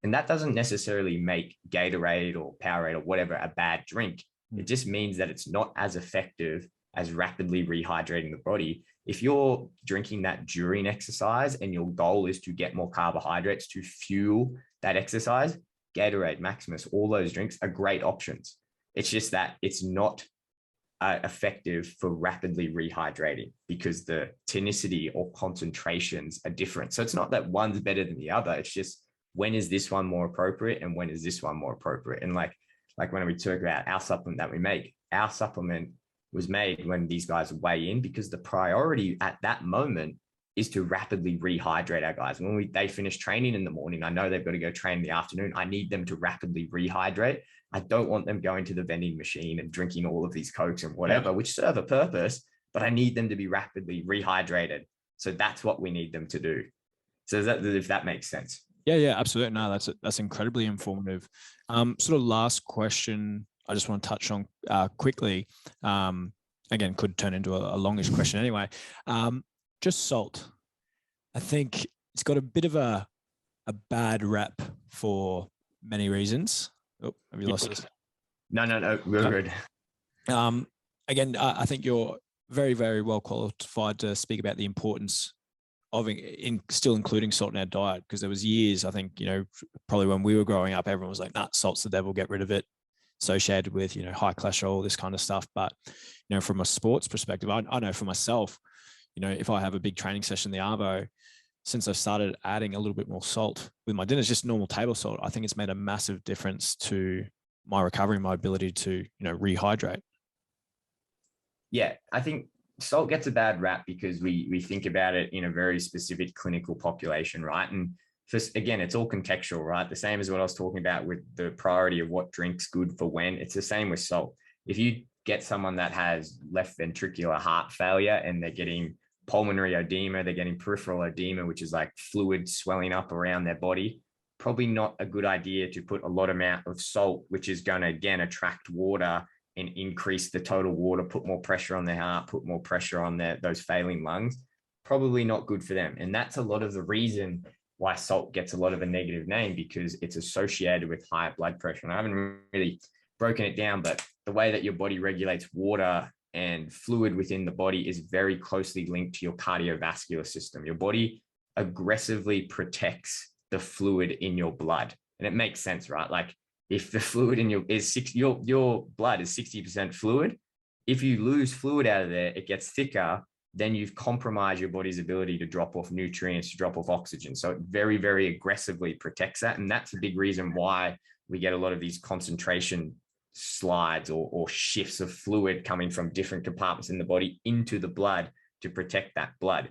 And that doesn't necessarily make Gatorade or Powerade or whatever a bad drink. It just means that it's not as effective as rapidly rehydrating the body. If you're drinking that during exercise and your goal is to get more carbohydrates to fuel that exercise, Gatorade, Maximus, all those drinks are great options. It's just that it's not effective for rapidly rehydrating because the tonicity or concentrations are different. So it's not that one's better than the other. It's just, when is this one more appropriate and when is this one more appropriate? And like when we talk about our supplement that we make, our supplement was made when these guys weigh in, because the priority at that moment is to rapidly rehydrate our guys. When they finish training in the morning, I know they've got to go train in the afternoon. I need them to rapidly rehydrate. I don't want them going to the vending machine and drinking all of these Cokes and whatever, which serve a purpose, but I need them to be rapidly rehydrated. So that's what we need them to do. So if that makes sense. Yeah, absolutely. No, that's incredibly informative. Sort of last question I just want to touch on quickly. Again, could turn into a longish question anyway. Just salt. I think it's got a bit of a bad rap for many reasons. Oh, have you lost us? No, we're good. Again, I think you're very, very well qualified to speak about the importance of still including salt in our diet, because there was years, I think, probably when we were growing up, everyone was like, nah, salt's the devil, get rid of it, associated with, high cholesterol, this kind of stuff. But, from a sports perspective, I know for myself, if I have a big training session, the Arvo, since I've started adding a little bit more salt with my dinners, just normal table salt, I think it's made a massive difference to my recovery, my ability to, rehydrate. Yeah, I think salt gets a bad rap because we think about it in a very specific clinical population, right? And again, it's all contextual, right? The same as what I was talking about with the priority of what drink's good for when. It's the same with salt. If you get someone that has left ventricular heart failure and they're getting pulmonary edema, they're getting peripheral edema, which is like fluid swelling up around their body, probably not a good idea to put a lot amount of salt, which is going to, again, attract water and increase the total water, put more pressure on their heart, put more pressure on those failing lungs. Probably not good for them. And that's a lot of the reason why salt gets a lot of a negative name, because it's associated with high blood pressure. And I haven't really broken it down, but the way that your body regulates water and fluid within the body is very closely linked to your cardiovascular system. Your body aggressively protects the fluid in your blood. And it makes sense, right? Like if the fluid in your blood is 60% fluid, if you lose fluid out of there, it gets thicker, then you've compromised your body's ability to drop off nutrients, to drop off oxygen. So it very, very aggressively protects that. And that's a big reason why we get a lot of these concentration slides or shifts of fluid coming from different compartments in the body into the blood to protect that blood.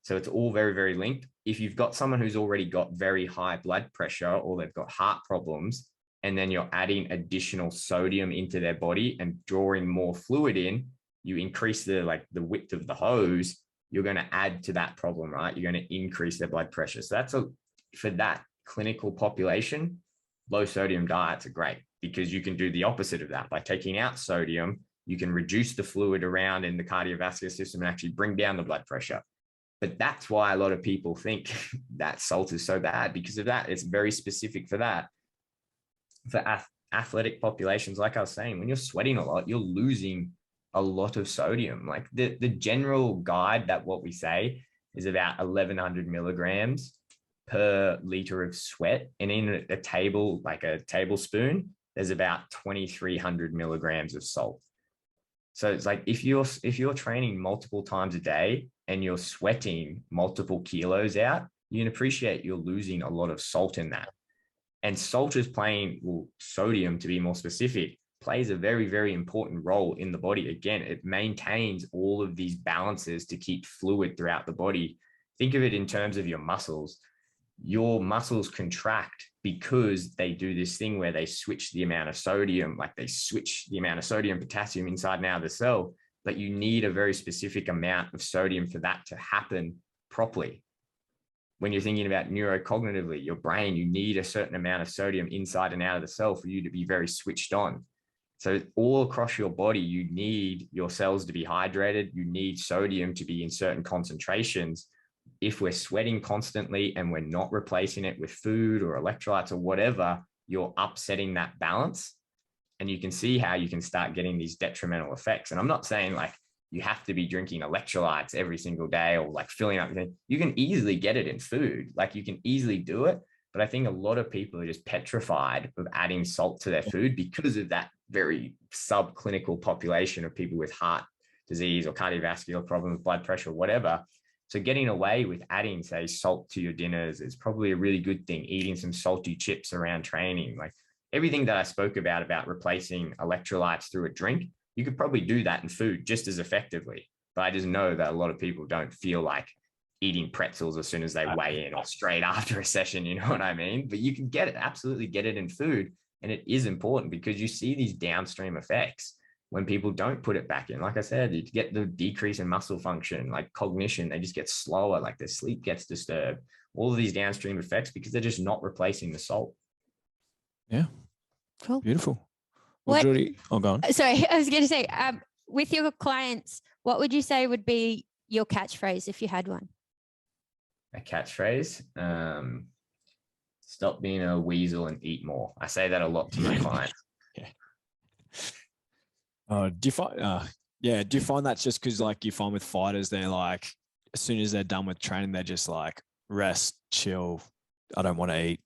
So it's all very, very linked. If you've got someone who's already got very high blood pressure or they've got heart problems, and then you're adding additional sodium into their body and drawing more fluid in, you increase the width of the hose, you're going to add to that problem, right? You're going to increase their blood pressure. So for that clinical population, low sodium diets are great, because you can do the opposite of that. By taking out sodium, you can reduce the fluid around in the cardiovascular system and actually bring down the blood pressure. But that's why a lot of people think that salt is so bad, because of that. It's very specific for that. For athletic populations, like I was saying, when you're sweating a lot, you're losing a lot of sodium. Like the general guide that what we say is about 1,100 milligrams per liter of sweat. And in a table, like a tablespoon, there's about 2,300 milligrams of salt. So it's like if you're training multiple times a day and you're sweating multiple kilos out, you can appreciate you're losing a lot of salt in that. And salt is sodium, to be more specific, plays a very, very important role in the body. Again, it maintains all of these balances to keep fluid throughout the body. Think of it in terms of your muscles. Your muscles contract because they do this thing where they switch the amount of sodium, like they switch the amount of sodium, potassium inside and out of the cell, but you need a very specific amount of sodium for that to happen properly. When you're thinking about neurocognitively, your brain, you need a certain amount of sodium inside and out of the cell for you to be very switched on. So all across your body, you need your cells to be hydrated. You need sodium to be in certain concentrations. If we're sweating constantly and we're not replacing it with food or electrolytes or whatever, you're upsetting that balance. And you can see how you can start getting these detrimental effects. And I'm not saying like you have to be drinking electrolytes every single day or like filling up. You can easily get it in food. Like you can easily do it. But I think a lot of people are just petrified of adding salt to their food because of that very subclinical population of people with heart disease or cardiovascular problems, blood pressure, whatever. So getting away with adding, say, salt to your dinners is probably a really good thing. Eating some salty chips around training, like everything that I spoke about replacing electrolytes through a drink, you could probably do that in food just as effectively. But I just know that a lot of people don't feel like eating pretzels as soon as they weigh in or straight after a session, you know what I mean? But you can absolutely get it in food. And it is important because you see these downstream effects when people don't put it back in. Like I said, you get the decrease in muscle function, like cognition, they just get slower, like their sleep gets disturbed, all of these downstream effects because they're just not replacing the salt. Yeah. Cool. Beautiful. Well, Judy, go on. Sorry, I was going to say, with your clients, what would you say would be your catchphrase if you had one? A catchphrase? Stop being a weasel and eat more. I say that a lot to my clients. Yeah. Do you find, do you find that's just because like you find with fighters, they're like, as soon as they're done with training, they're just like rest, chill. I don't want to eat.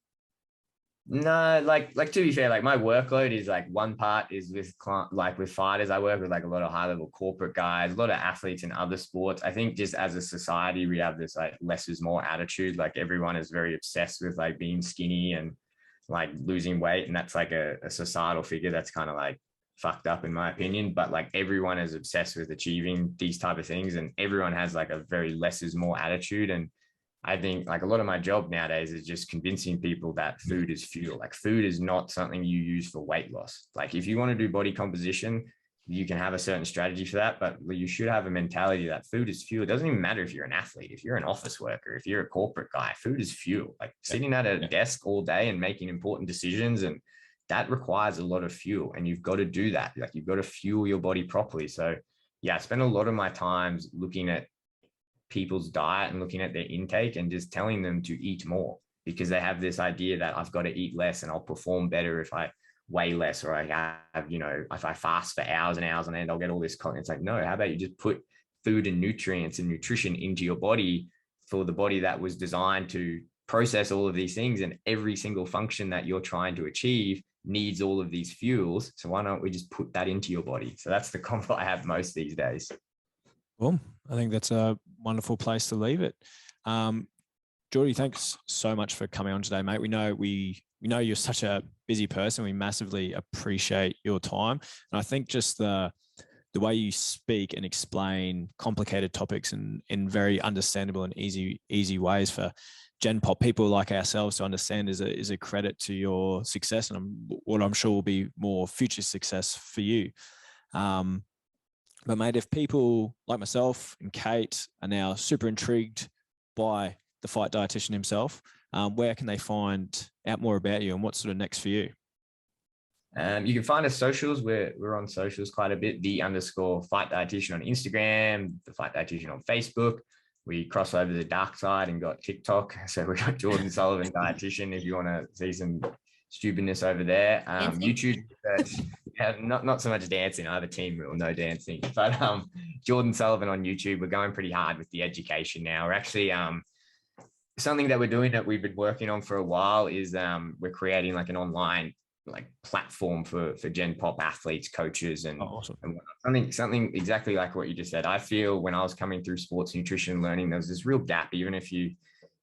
No, like to be fair, like my workload is like one part is with fighters. I work with like a lot of high level corporate guys, a lot of athletes in other sports. I think just as a society, we have this like less is more attitude. Like everyone is very obsessed with like being skinny and like losing weight. And that's like a societal figure that's kind of like fucked up in my opinion. But like everyone is obsessed with achieving these type of things, and everyone has like a very less is more attitude. And I think like a lot of my job nowadays is just convincing people that food is fuel. Like food is not something you use for weight loss. Like if you want to do body composition, you can have a certain strategy for that, but you should have a mentality that food is fuel. It doesn't even matter if you're an athlete, if you're an office worker, if you're a corporate guy, food is fuel. Like sitting at a desk all day and making important decisions, and that requires a lot of fuel, and you've got to do that. Like you've got to fuel your body properly. So yeah, I spend a lot of my times looking at people's diet and looking at their intake and just telling them to eat more, because they have this idea that I've got to eat less and I'll perform better if I weigh less, or I have, if I fast for hours and hours on end, I'll get all this content. It's like, no, how about you just put food and nutrients and nutrition into your body for the body that was designed to process all of these things, and every single function that you're trying to achieve needs all of these fuels. So why don't we just put that into your body? So that's the convo I have most these days. Well, I think that's a wonderful place to leave it. Geordie, thanks so much for coming on today, mate. We know you're such a busy person. We massively appreciate your time. And I think just the way you speak and explain complicated topics in very understandable and easy ways for Gen Pop people like ourselves to understand is a credit to your success, and what I'm sure will be more future success for you. But mate, if people like myself and Kate are now super intrigued by the Fight Dietitian himself, where can they find out more about you and what's sort of next for you? You can find us socials. We're on socials quite a bit. _Fight Dietitian on Instagram, the Fight Dietitian on Facebook. We cross over the dark side and got TikTok. So we got Jordan Sullivan Dietitian if you want to see some stupidness over there. YouTube, not so much dancing. I have a team rule, no dancing. But Jordan Sullivan on YouTube. We're going pretty hard with the education now. We're actually something that we're doing that we've been working on for a while is we're creating like an online like platform for Gen Pop athletes, coaches, and, awesome. and something exactly like what you just said. I feel when I was coming through sports nutrition learning, there was this real gap, even if you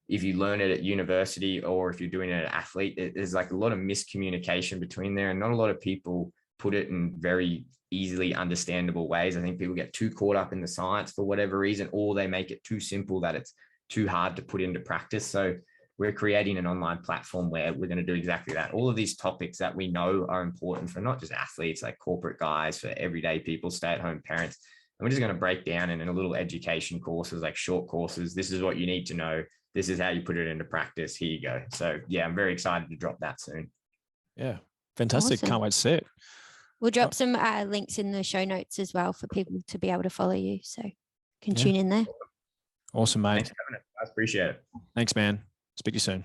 learn it at university or if you're doing it as an athlete, there's like a lot of miscommunication between there, and not a lot of people put it in very easily understandable ways. I think people get too caught up in the science for whatever reason, or they make it too simple that it's too hard to put into practice. So we're creating an online platform where we're going to do exactly that. All of these topics that we know are important for not just athletes, like corporate guys, for everyday people, stay-at-home parents. And we're just going to break down in a little education courses, like short courses. This is what you need to know. This is how you put it into practice. Here you go. So yeah, I'm very excited to drop that soon. Yeah, fantastic. Awesome. Can't wait to see it. We'll drop some links in the show notes as well for people to be able to follow you. So you can tune in there. Awesome, mate. Thanks for having us. I appreciate it. Thanks, man. Speak to you soon.